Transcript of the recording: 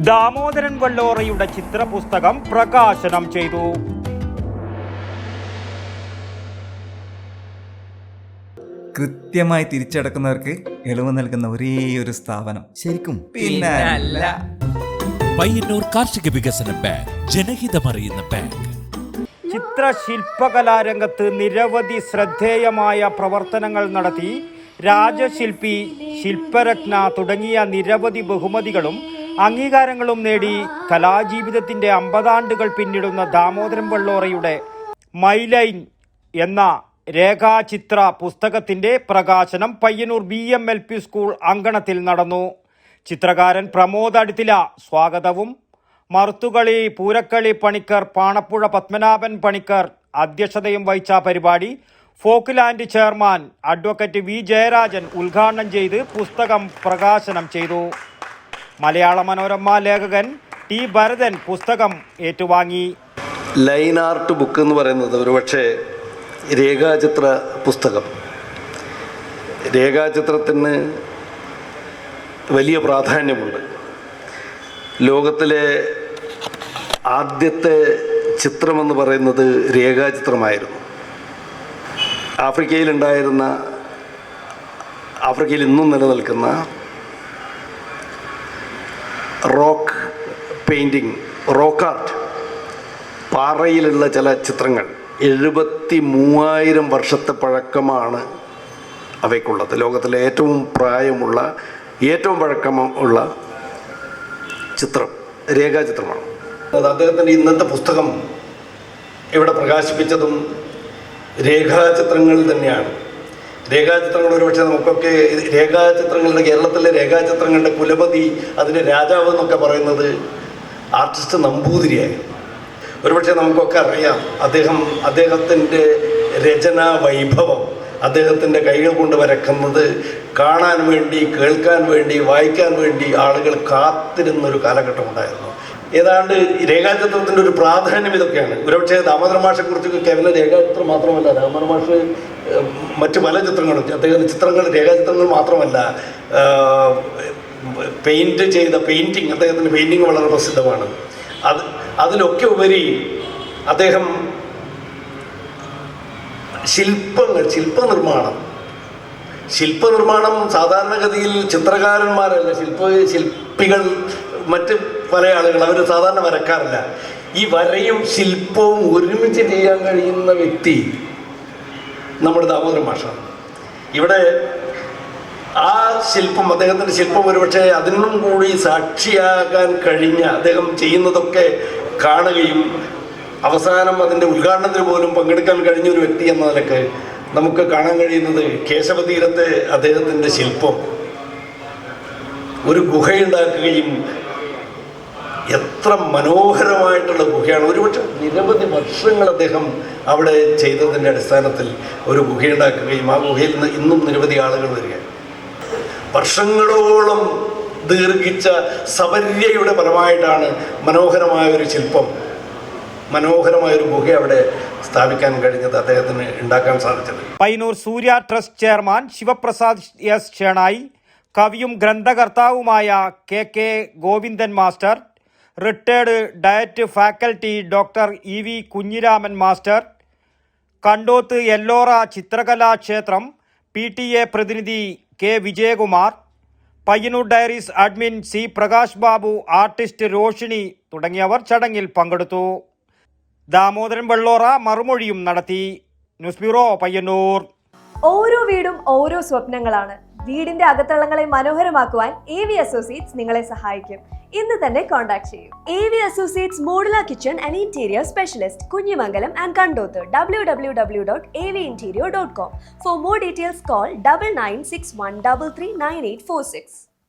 ദാമോദരൻ വെള്ളോറയുടെ ചിത്രപുസ്തകം പ്രകാശനം ചെയ്തു. കൃത്യമായി തിരിച്ചടക്കുന്നവർക്ക് ഇളവ് നൽകുന്ന ഒരേ ഒരു സ്ഥാപനം ശരിക്കും പിന്നെ അല്ല. പയ്യന്നൂർ കാർഷിക വികസന ബാങ്ക്, ജനഹിതമറിയുന്ന ബാങ്ക്. ചിത്രശില്പകലാരംഗത്ത് നിരവധി ശ്രദ്ധേയമായ പ്രവർത്തനങ്ങൾ നടത്തി രാജശില്പി, ശില്പരത്ന തുടങ്ങിയ നിരവധി ബഹുമതികളും അംഗീകാരങ്ങളും നേടി കലാജീവിതത്തിൻ്റെ 50 ആണ്ടുകൾ പിന്നിടുന്ന ദാമോദരൻ വെള്ളോറയുടെ മൈലൈൻ എന്ന രേഖാചിത്ര പുസ്തകത്തിൻ്റെ പ്രകാശനം പയ്യന്നൂർ BMLP സ്കൂൾ അങ്കണത്തിൽ നടന്നു. ചിത്രകാരൻ പ്രമോദ് അടുത്തില സ്വാഗതവും മറുത്തുകളി പൂരക്കളി പണിക്കർ പാണപ്പുഴ പത്മനാഭൻ പണിക്കർ അധ്യക്ഷതയും വഹിച്ച പരിപാടി folk land chairman advocate V Jayarajan ഉദ്ഘാടനം ചെയ്ത് പുസ്തകം പ്രകാശനം ചെയ്തു. മലയാള മനോരമ ലേഖകൻ T ഭരതൻ പുസ്തകം ഏറ്റുവാങ്ങി. ലൈൻ ആർട്ട് ബുക്ക് എന്ന് പറയുന്നത് ഒരുപക്ഷെ രേഖാചിത്ര പുസ്തകം, രേഖാചിത്രത്തിന് വലിയ പ്രാധാന്യമുണ്ട്. ലോകത്തിലെ ആദ്യത്തെ ചിത്രമെന്ന് പറയുന്നത് രേഖാചിത്രമായിരുന്നു. ആഫ്രിക്കയിൽ ഇന്നും നിലനിൽക്കുന്ന റോക്ക് പെയിൻറ്റിങ്, റോക്ക് ആർട്ട്, പാറയിലുള്ള ചില ചിത്രങ്ങൾ 73,000 വർഷത്തെ പഴക്കമാണ് അവയ്ക്കുള്ളത്. ലോകത്തിലെ ഏറ്റവും പഴക്കമുള്ള ചിത്രം രേഖാചിത്രമാണ്. അദ്ദേഹത്തിൻ്റെ ഇന്നത്തെ പുസ്തകം ഇവിടെ പ്രകാശിപ്പിച്ചതും രേഖാചിത്രങ്ങൾ തന്നെയാണ്. രേഖാചിത്രങ്ങൾ ഒരുപക്ഷെ നമുക്കൊക്കെ കേരളത്തിലെ രേഖാചിത്രങ്ങളുടെ കുലപതി, അതിൻ്റെ രാജാവ് എന്നൊക്കെ പറയുന്നത് ആർട്ടിസ്റ്റ് നമ്പൂതിരിയായിരുന്നു. ഒരുപക്ഷെ നമുക്കൊക്കെ അറിയാം, അദ്ദേഹത്തിൻ്റെ രചനാ വൈഭവം, അദ്ദേഹത്തിൻ്റെ കൈകൾ കൊണ്ട് വരക്കുന്നത് കാണാൻ വേണ്ടി, കേൾക്കാൻ വേണ്ടി, വായിക്കാൻ വേണ്ടി ആളുകൾ കാത്തിരുന്നൊരു കാലഘട്ടമുണ്ടായിരുന്നു. ഏതാണ്ട് രേഖാചിത്രത്തിൻ്റെ ഒരു പ്രാധാന്യം ഇതൊക്കെയാണ്. ഒരുപക്ഷെ ദാമോദരൻ മാഷെക്കുറിച്ച് കേവലം രേഖാചിത്രം മാത്രമല്ല, ദാമോദരൻ മാഷ് മറ്റു പല ചിത്രങ്ങളും, അദ്ദേഹത്തിൻ്റെ രേഖാചിത്രങ്ങൾ മാത്രമല്ല, പെയിൻറ്റിങ്, അദ്ദേഹത്തിൻ്റെ പെയിൻറ്റിങ് വളരെ പ്രസിദ്ധമാണ്. അതിലൊക്കെ ഉപരി അദ്ദേഹം ശില്പനിർമ്മാണം സാധാരണഗതിയിൽ ചിത്രകാരന്മാരല്ല, ശില്പികൾ, മറ്റ് പല ആളുകൾ അവർ സാധാരണ വരക്കാറില്ല. ഈ വരയും ശില്പവും ഒരുമിച്ച് ചെയ്യാൻ കഴിയുന്ന വ്യക്തി നമ്മുടെ ദാമോദരൻ മാഷാണ്. ഇവിടെ ആ അദ്ദേഹത്തിൻ്റെ ശില്പം ഒരുപക്ഷെ അതിനും കൂടി സാക്ഷിയാകാൻ കഴിഞ്ഞ, അദ്ദേഹം ചെയ്യുന്നതൊക്കെ കാണുകയും അവസാനം അതിൻ്റെ ഉദ്ഘാടനത്തിന് പോലും പങ്കെടുക്കാൻ കഴിഞ്ഞ ഒരു വ്യക്തി എന്ന നിലക്ക് നമുക്ക് കാണാൻ കഴിയുന്നത് കേശവതീരത്തെ അദ്ദേഹത്തിൻ്റെ ശില്പം, ഒരു ഗുഹയുണ്ടാക്കുകയും എത്ര മനോഹരമായിട്ടുള്ള ഗുഹയാണ്. ഒരുപക്ഷെ നിരവധി വർഷങ്ങൾ അദ്ദേഹം അവിടെ ചെയ്തതിൻ്റെ അടിസ്ഥാനത്തിൽ ഒരു ഗുഹയുണ്ടാക്കുകയും ആ ഗുഹയിൽ നിന്ന് ഇന്നും നിരവധി ആളുകൾ വരികയാണ്. വർഷങ്ങളോളം ദീർഘിച്ച സബര്യയുടെ ഫലമായിട്ടാണ് മനോഹരമായൊരു ശില്പം, മനോഹരമായൊരു ഗുഹ അവിടെ സ്ഥാപിക്കാൻ കഴിഞ്ഞത്, അദ്ദേഹത്തിന് ഉണ്ടാക്കാൻ സാധിച്ചത്. Payyanur Surya trust chairman Sivaprasad S Shenoy, കവിയും ഗ്രന്ഥകർത്താവുമായ KK Govindan master, retired DIET faculty doctor EV Kunhiraman master, Kandoth Ellora Chithrakalakshethram PTA പ്രതിനിധി K Vijayakumar, Payyanur diaries admin C Prakash Babu, artist Roshini തുടങ്ങിയവർ ചടങ്ങിൽ പങ്കെടുത്തു. ദാമോദരൻ വെള്ളോറ മറുമൊഴിയും നടത്തി. News bureau, Payyanur. ഓരോ വീടും ഓരോ സ്വപ്നങ്ങളാണ്. വീടിന്റെ അകത്തളങ്ങളെ മനോഹരമാക്കുവാൻ AV അസോസിയേറ്റ്സ് നിങ്ങളെ സഹായിക്കും. ഇന്ന് തന്നെ കോൺടാക്ട് ചെയ്യൂ. AV associates modular kitchen and interior specialist, Kunhimangalam and Kandoth. www.avinterior.com. For more details, call 9961339846.